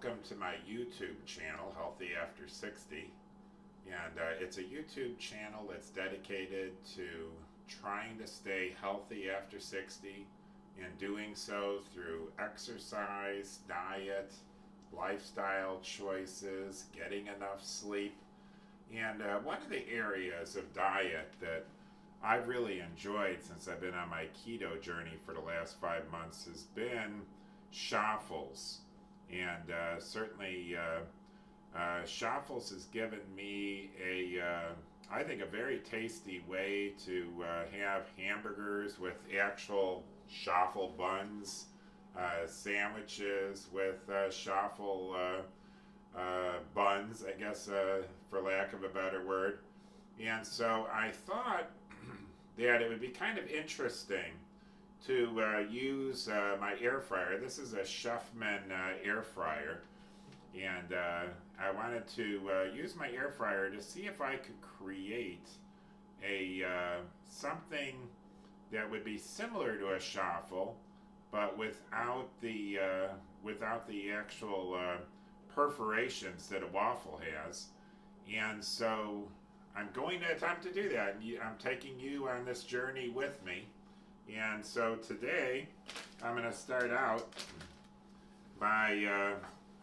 welcome to my YouTube channel, Healthy After 60. And it's a YouTube channel that's dedicated to trying to stay healthy after 60 and doing so through exercise, diet, lifestyle choices, getting enough sleep. And one of the areas of diet that I've really enjoyed since I've been on my keto journey for the last 5 months has been Chaffles. And certainly Chaffles has given me I think a very tasty way to have hamburgers with actual Chaffle buns, sandwiches with Chaffle buns, I guess, for lack of a better word. And so I thought that it would be kind of interesting to use my air fryer. This is a Chaffman air fryer, and I wanted to use my air fryer to see if I could create a something that would be similar to a Chaffle, but without the actual perforations that a waffle has. And so I'm going to attempt to do that. I'm taking you on this journey with me. And so today I'm going to start out by,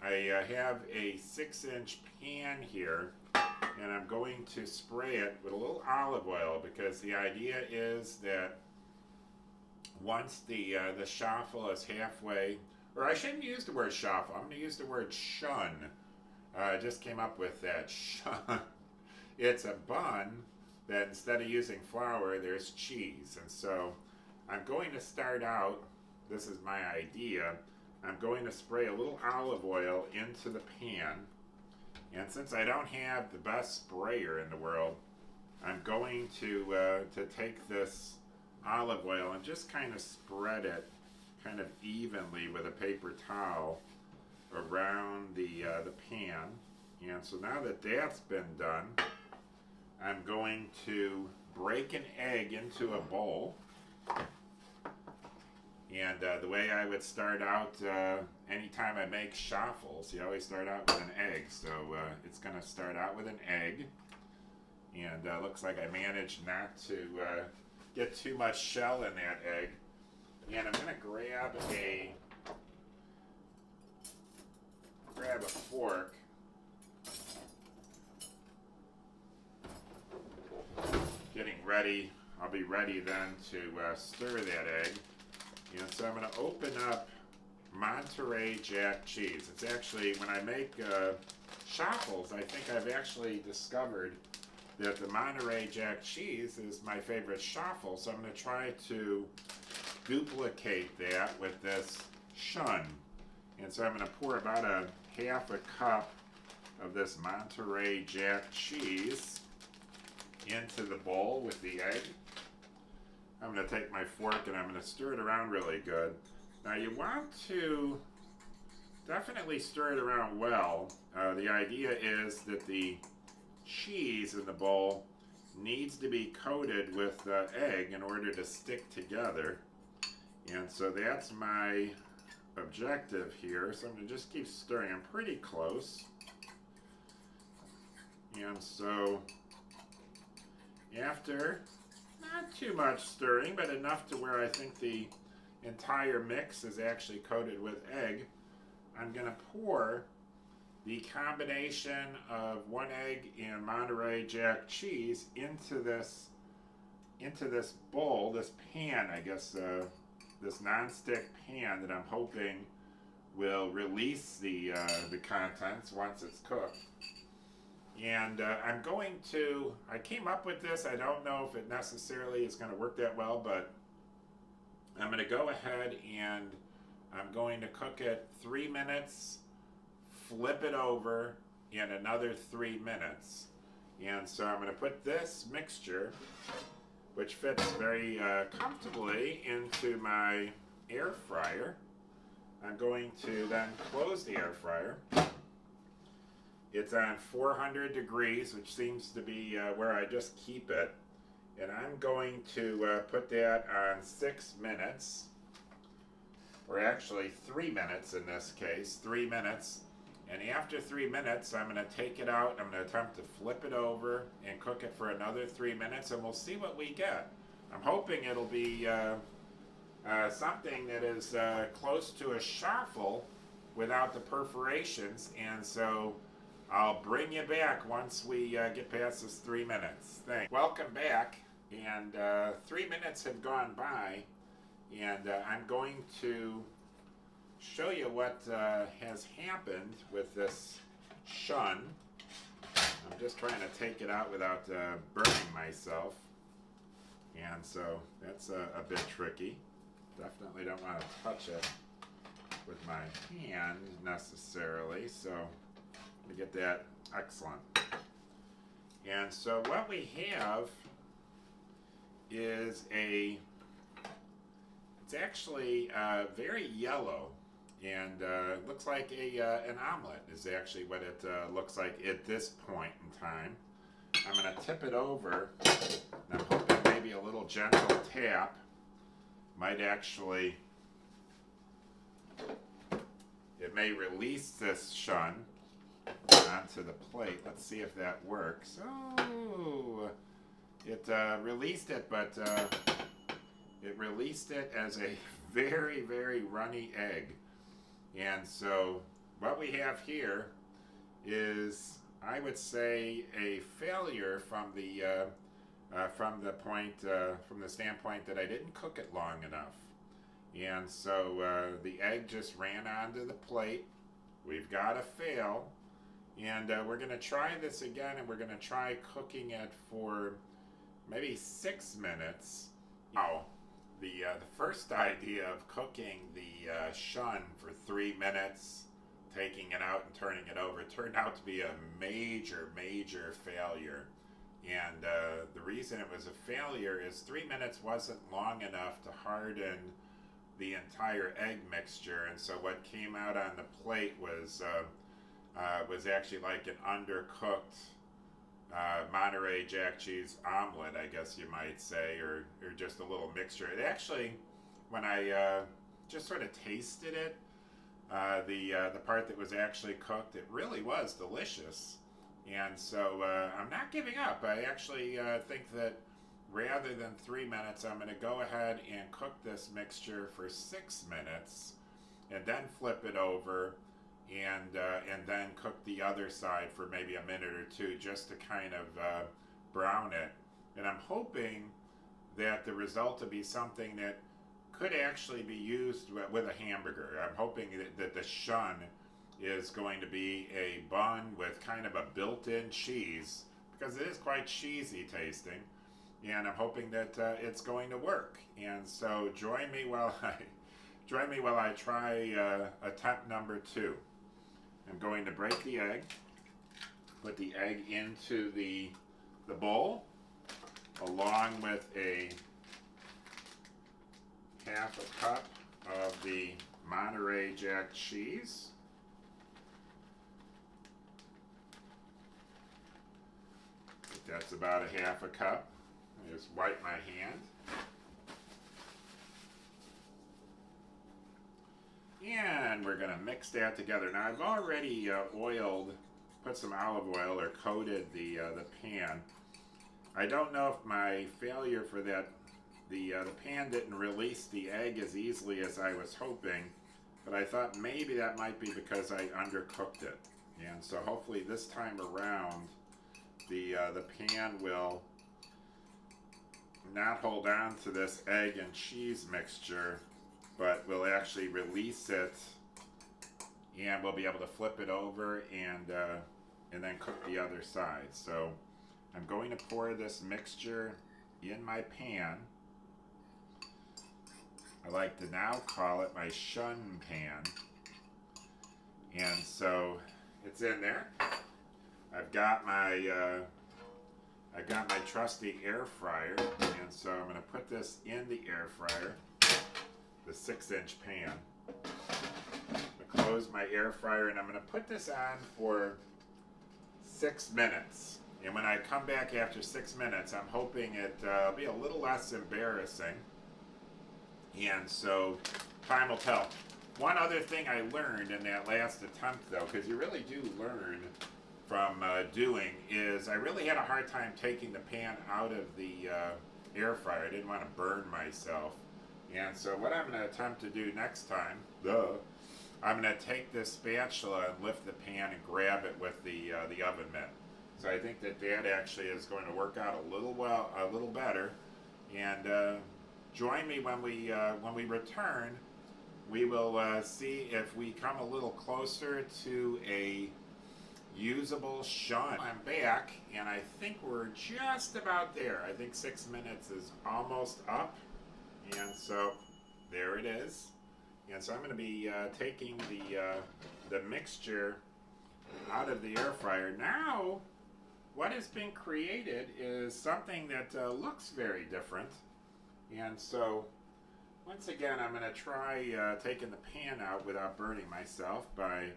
I have a 6-inch pan here, and I'm going to spray it with a little olive oil, because the idea is that once the Chaffle is halfway, or I shouldn't use the word Chaffle, I'm going to use the word CHUN. I just came up with that, CHUN. It's a bun that instead of using flour, there's cheese. And so I'm going to start out, this is my idea, I'm going to spray a little olive oil into the pan. And since I don't have the best sprayer in the world, I'm going to take this olive oil and just kind of spread it kind of evenly with a paper towel around the pan. And so now that that's been done, I'm going to break an egg into a bowl. And the way I would start out, anytime I make Chaffles, you always start out with an egg. So it's going to start out with an egg. And looks like I managed not to get too much shell in that egg. And I'm going to grab a fork. Getting ready. I'll be ready then to stir that egg. And so I'm going to open up Monterey Jack cheese. It's actually, when I make Chaffles, I think I've actually discovered that the Monterey Jack cheese is my favorite Chaffle. So I'm going to try to duplicate that with this CHUN. And so I'm going to pour about a half a cup of this Monterey Jack cheese into the bowl with the egg. I'm going to take my fork and I'm going to stir it around really good. Now you want to definitely stir it around well. The idea is that the cheese in the bowl needs to be coated with the egg in order to stick together. And so that's my objective here. So I'm going to just keep stirring. I'm pretty close. And so after not too much stirring, but enough to where I think the entire mix is actually coated with egg, I'm going to pour the combination of 1 egg and Monterey Jack cheese into this bowl, this pan, I guess, this non-stick pan that I'm hoping will release the contents once it's cooked. And I came up with this. I don't know if it necessarily is going to work that well, but I'm going to go ahead and I'm going to cook it 3 minutes, flip it over, and another 3 minutes. And so I'm going to put this mixture, which fits very comfortably into my air fryer. I'm going to then close the air fryer. It's on 400 degrees, which seems to be where I just keep it. And I'm going to put that on 6 minutes, or actually 3 minutes in this case, 3 minutes. And after 3 minutes, I'm going to take it out. I'm going to attempt to flip it over and cook it for another 3 minutes, and we'll see what we get. I'm hoping it'll be something that is close to a chaffle without the perforations, and so I'll bring you back once we get past this 3 minutes. Thanks. Welcome back, and 3 minutes have gone by, and I'm going to show you what has happened with this CHUN. I'm just trying to take it out without burning myself, and so that's a bit tricky. Definitely don't want to touch it with my hand necessarily, so to get that excellent. And so what we have is it's actually very yellow, and looks like an omelet is actually what it looks like at this point in time. I'm going to tip it over, and I'm hoping maybe a little gentle tap might actually, it may release this CHUN onto the plate. Let's see if that works. Oh, it released it, but it released it as a very, very runny egg. And so what we have here is, I would say, a failure from the standpoint that I didn't cook it long enough. And so the egg just ran onto the plate. We've got a fail, and we're going to try this again, and we're going to try cooking it for maybe 6 minutes. Now, the first idea of cooking the CHUN for 3 minutes, taking it out and turning it over, turned out to be a major, major failure. And the reason it was a failure is 3 minutes wasn't long enough to harden the entire egg mixture, and so what came out on the plate was actually like an undercooked Monterey jack cheese omelet, I guess you might say, or just a little mixture. It actually, when I just sort of tasted it, the part that was actually cooked, it really was delicious. And so I'm not giving up. I actually think that rather than 3 minutes, I'm going to go ahead and cook this mixture for 6 minutes, and then flip it over, and then cook the other side for maybe a minute or two, just to kind of brown it. And I'm hoping that the result will be something that could actually be used with a hamburger. I'm hoping that the CHUN is going to be a bun with kind of a built-in cheese, because it is quite cheesy tasting, and I'm hoping that it's going to work. And so join me while I try attempt number 2. I'm going to break the egg, put the egg into the bowl, along with a half a cup of the Monterey jack cheese. That's about a half a cup. I just wipe my hand. And we're going to mix that together. Now I've already put some olive oil or coated the pan. I don't know if my failure for that, the pan didn't release the egg as easily as I was hoping, but I thought maybe that might be because I undercooked it. And so hopefully this time around, the pan will not hold on to this egg and cheese mixture, but will actually release it, and we'll be able to flip it over and then cook the other side. So I'm going to pour this mixture in my pan. I like to now call it my CHUN pan. And so it's in there. I've got my trusty air fryer, and so I'm going to put this in the air fryer, the 6-inch pan. I'm going to close my air fryer, and I'm going to put this on for 6 minutes. And when I come back after 6 minutes, I'm hoping it'll be a little less embarrassing. And so time will tell. One other thing I learned in that last attempt, though, because you really do learn from doing, is I really had a hard time taking the pan out of the air fryer. I didn't want to burn myself. And so what I'm going to attempt to do next time, I'm going to take this spatula and lift the pan and grab it with the oven mitt. So I think that actually is going to work out a little better. And join me when we return. We will see if we come a little closer to a usable CHUN. I'm back, and I think we're just about there. I think 6 minutes is almost up, and so there it is. And so I'm going to be taking the mixture out of the air fryer. Now, what has been created is something that looks very different. And so, once again, I'm going to try taking the pan out without burning myself by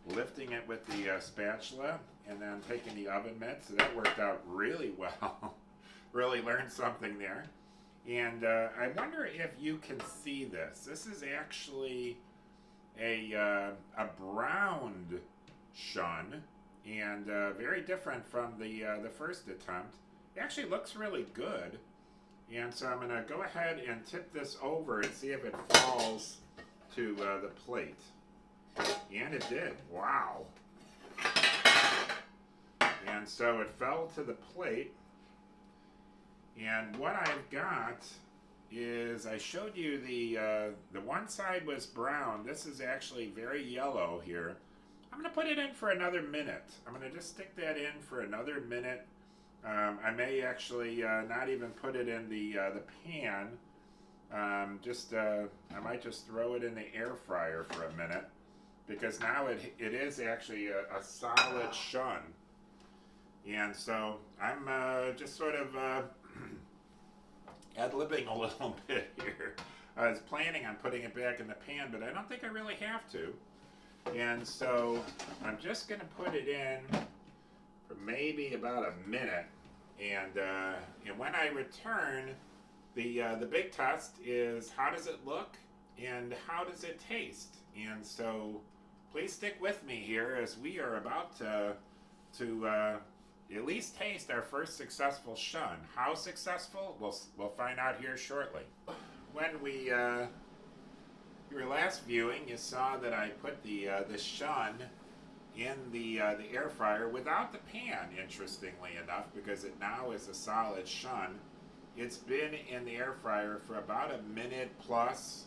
lifting it with the spatula and then taking the oven mitt. So that worked out really well. Really learned something there. And I wonder if you can see this. This is actually a browned CHUN, and very different from the first attempt. It actually looks really good. And so I'm going to go ahead and tip this over and see if it falls to the plate. And it did. Wow. And so it fell to the plate. And what I've got is, I showed you the one side was brown. This is actually very yellow here. I'm going to put it in for another minute. I'm going to just stick that in for another minute. I may actually not even put it in the pan. I might just throw it in the air fryer for a minute, because now it is actually a solid CHUN. And so I'm just sort of ad-libbing a little bit here. I was planning on putting it back in the pan, but I don't think I really have to. And so I'm just going to put it in for maybe about a minute, and when I return, the big test is, how does it look and how does it taste? And so please stick with me here, as we are about to at least taste our first successful CHUN. How successful? We'll find out here shortly. When your last viewing, you saw that I put the CHUN in the air fryer without the pan, interestingly enough, because it now is a solid CHUN. It's been in the air fryer for about a minute plus.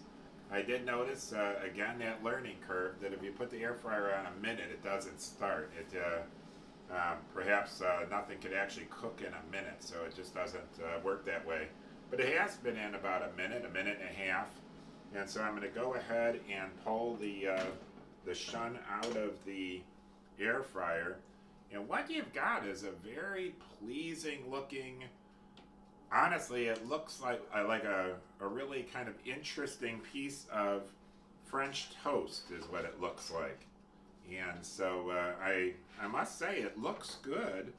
I did notice, again, that learning curve, that if you put the air fryer on a minute, it doesn't start. Perhaps nothing could actually cook in a minute, so it just doesn't work that way. But it has been in about a minute and a half. And so I'm going to go ahead and pull the CHUN out of the air fryer. And what you've got is a very pleasing looking, honestly, it looks like a really kind of interesting piece of French toast is what it looks like. And so I must say, it looks good.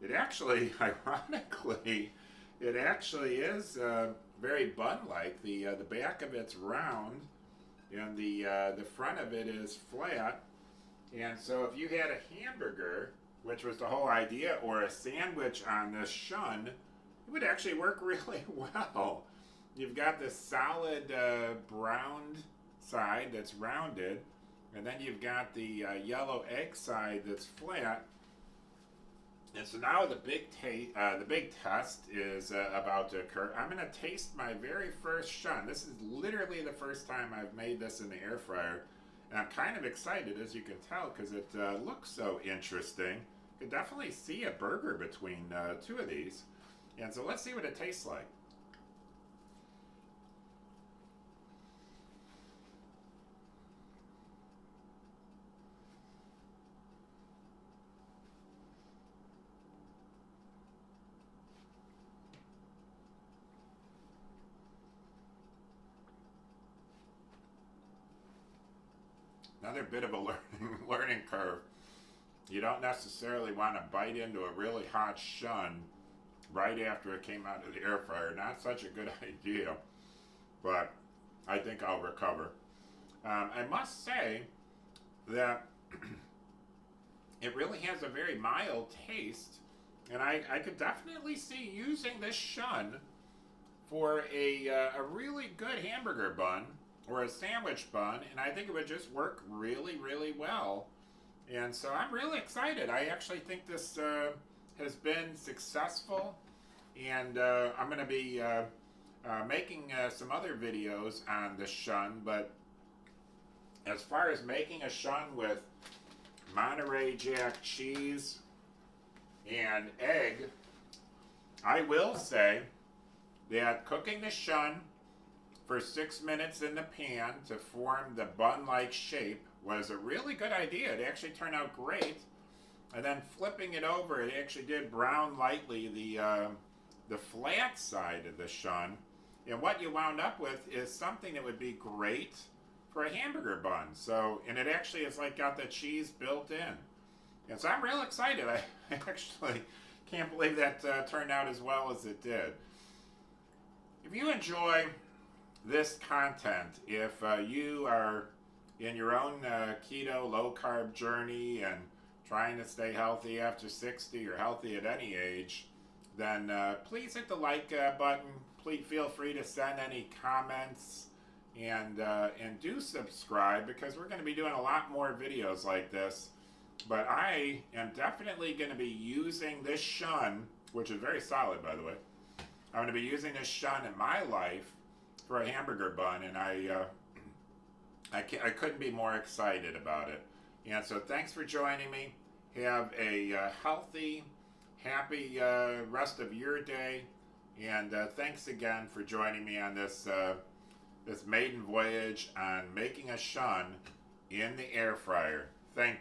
It actually, ironically, it actually is very bun-like. The back of it's round, and the front of it is flat. And so if you had a hamburger, which was the whole idea, or a sandwich on this CHUN, it would actually work really well. You've got this solid browned side that's rounded, and then you've got the yellow egg side that's flat. And so now the big test is about to occur. I'm going to taste my very first CHUN. This is literally the first time I've made this in the air fryer. And I'm kind of excited, as you can tell, because it looks so interesting. You can definitely see a burger between two of these. And so let's see what it tastes like. Another bit of a learning curve. You don't necessarily want to bite into a really hot CHUN right after it came out of the air fryer. Not such a good idea, but I think I'll recover. I must say that it really has a very mild taste, and I could definitely see using this CHUN for a really good hamburger bun or a sandwich bun, and I think it would just work really, really well. And so I'm really excited. I actually think this has been successful, and I'm going to be making some other videos on the CHUN, but as far as making a CHUN with Monterey Jack cheese and egg, I will say that cooking the CHUN for 6 minutes in the pan to form the bun-like shape was a really good idea. It actually turned out great. And then flipping it over, it actually did brown lightly the flat side of the CHUN. And what you wound up with is something that would be great for a hamburger bun. So, and it actually is like got the cheese built in. And so I'm real excited. I actually can't believe that turned out as well as it did. If you enjoy this content, if you are in your own keto low-carb journey and trying to stay healthy after 60 or healthy at any age, then please hit the like button. Please feel free to send any comments and do subscribe, because we're going to be doing a lot more videos like this. But I am definitely going to be using this CHUN, which is very solid, by the way. I'm going to be using this CHUN in my life for a hamburger bun, and I couldn't be more excited about it. And so thanks for joining me. Have a healthy, happy rest of your day, and thanks again for joining me on this this maiden voyage on making a CHUN in the air fryer. Thank you.